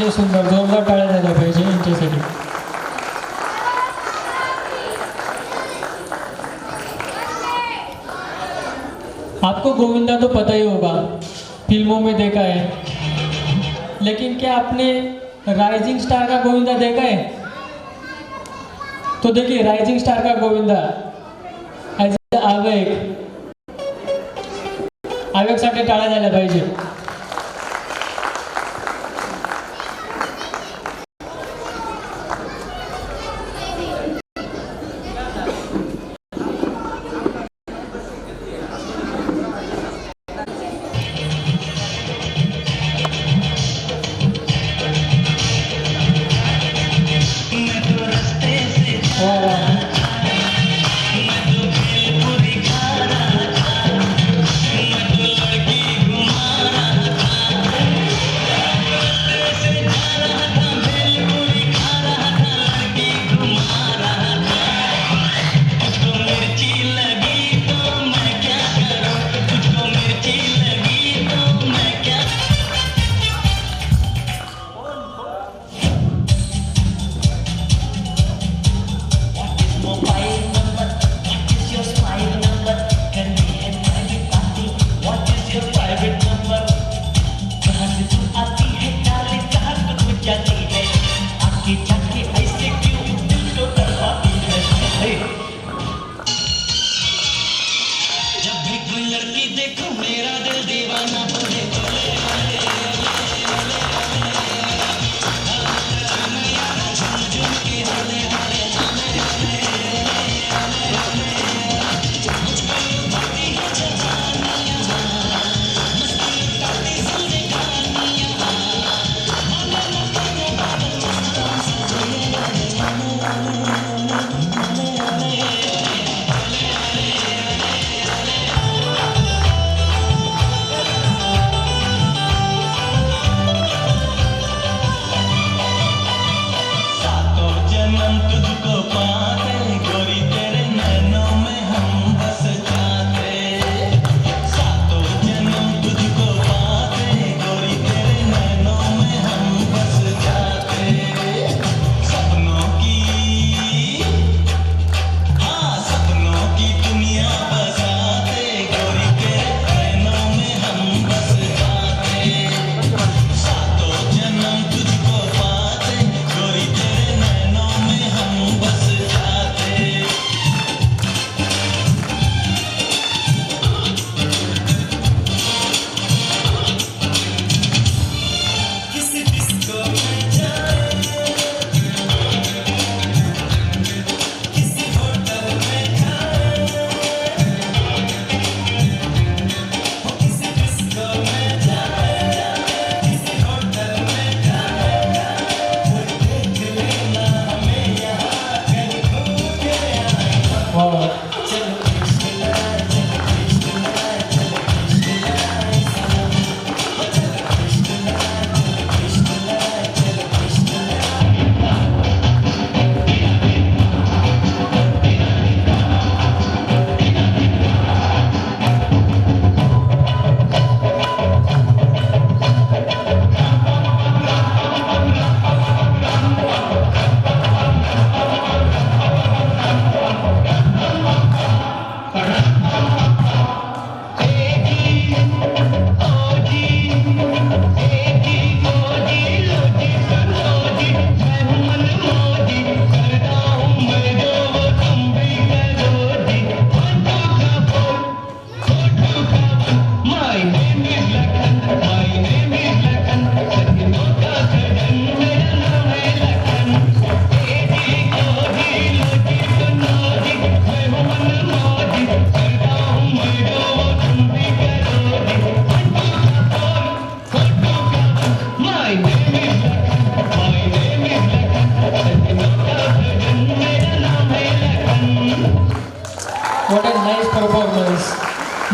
अतिशय सुंदर, जोरदार टाळ्या झाल्या पाहिजे यांच्यासाठी. आपको गोविंदा तो पता ही होगा, फिल्मों में देखा है, लेकिन क्या आपने राइजिंग स्टार का गोविंदा देखा है? तो देखिए राइजिंग स्टार का गोविंदा आवेगसाठी टाळ्या झाल्या पाहिजे.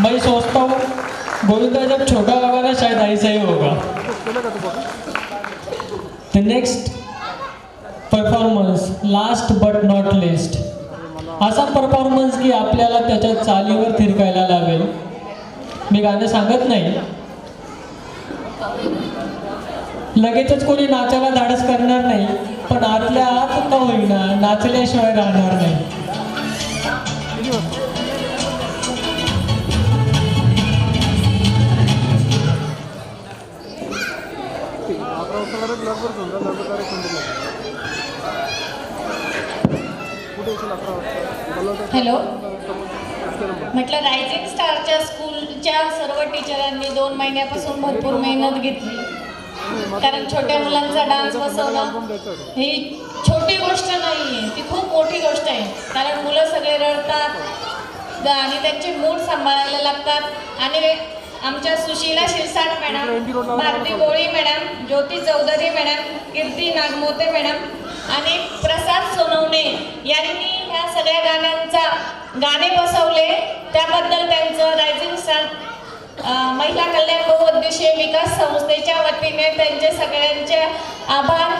मैं सोचता हूँ गोविंदा जब छोटा होगा ना शायद ऐसा ही होगा. The next performance last but not list, असा परफॉर्मन्स की आपल्याला त्याच्या चालीवर थिरकायला लावेल. मी गाणं सांगत नाही, लगेचच कोणी नाचायला धाडस करणार नाही, पण आतल्या आत का होईना नाचल्याशिवाय राहणार नाही. हॅलो, म्हटलं रायझिंग स्टारच्या स्कूलच्या सर्व टीचरांनी 2 महिन्यापासून भरपूर मेहनत घेतली, कारण छोट्या मुलांचा डान्स बसवणं ही छोटी गोष्ट नाही आहे, ती खूप मोठी गोष्ट आहे. कारण मुलं सगळे रडतात आणि त्यांचे मूड सांभाळायला लागतात. आणि आमच्या सुशीला शिरसाट मॅडम, भारती गोळी मॅडम, ज्योती चौधरी मॅडम, कीर्ती नागमोते मॅडम आणि प्रसाद सोनवणे यांनी ह्या सगळ्या गाणे बसवले. त्याबद्दल त्यांचं रायझिंग स्टार महिला कल्याण बहुउद्देशीय विकास संस्थेच्या वतीने त्यांचे सगळ्यांचे आभार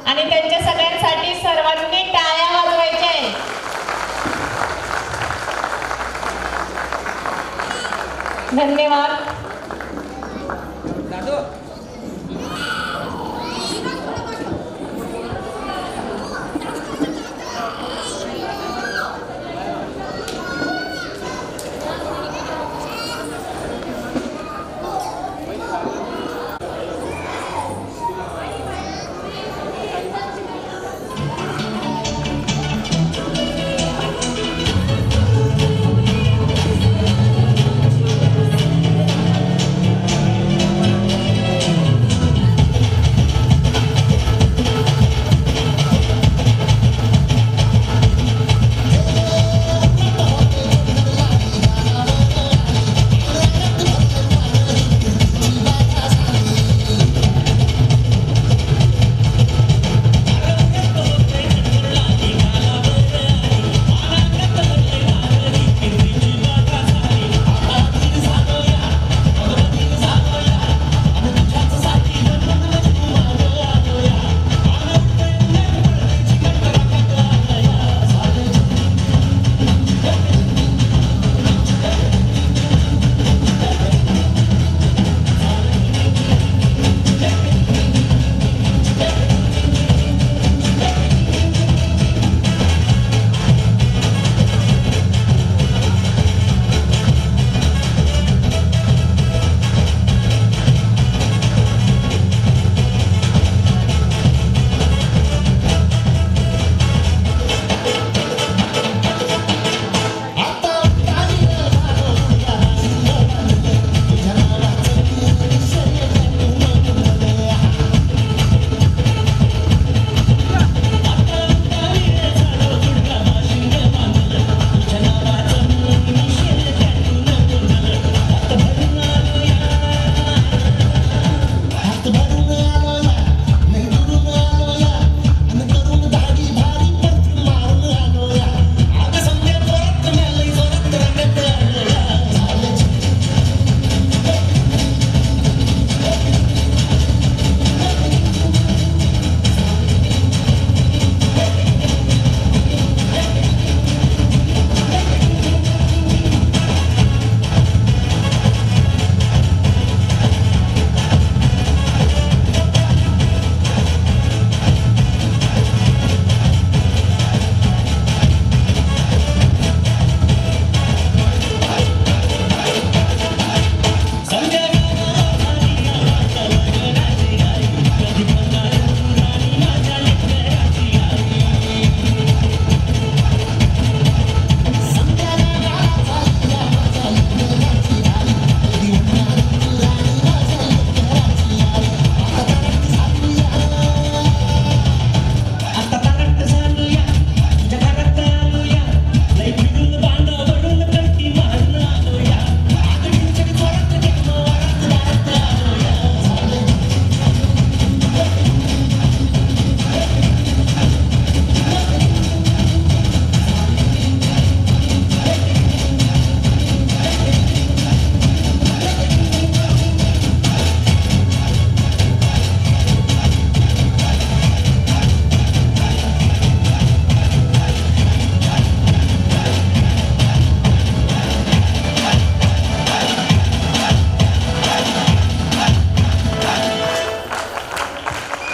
आणि त्यांच्या सगळ्यांसाठी सर्वांनी टाळ्या वाजवायच्या आहेत. धन्यवाद.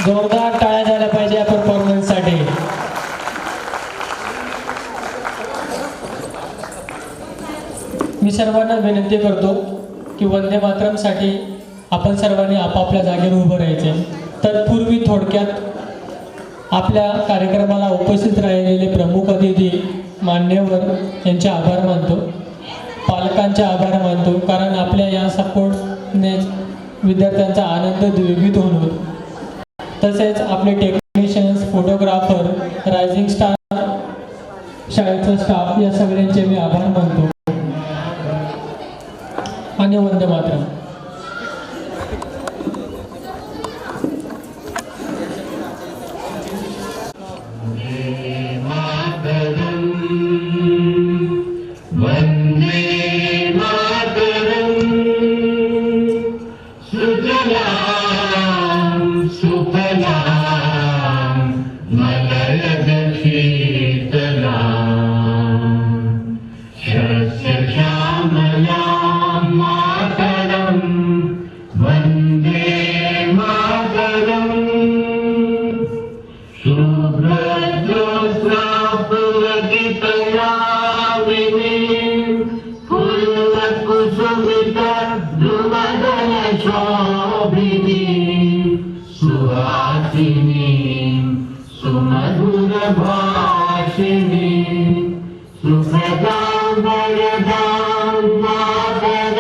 जोरदार टाळ्या झाल्या पाहिजे या परफॉर्मन्ससाठी. मी सर्वांना विनंती करतो की वंदे मातरमसाठी आपण सर्वांनी आपापल्या जागेवर उभं राहायचे. तत्पूर्वी थोडक्यात आपल्या कार्यक्रमाला उपस्थित राहिलेले प्रमुख अतिथी मान्यवर यांचे आभार मानतो, पालकांचे आभार मानतो, कारण आपल्या या सपोर्टने विद्यार्थ्यांचा आनंद द्विगुणित होतो. तसेच आपले टेक्निशियन्स, फोटोग्राफर, रायझिंग स्टार शाळेचा स्टाफ या सगळ्यांचे मी आभार मानतो. आणि वंदे मातरम. सुमधुर भाषिणी सुखदां वरदां मातरम्.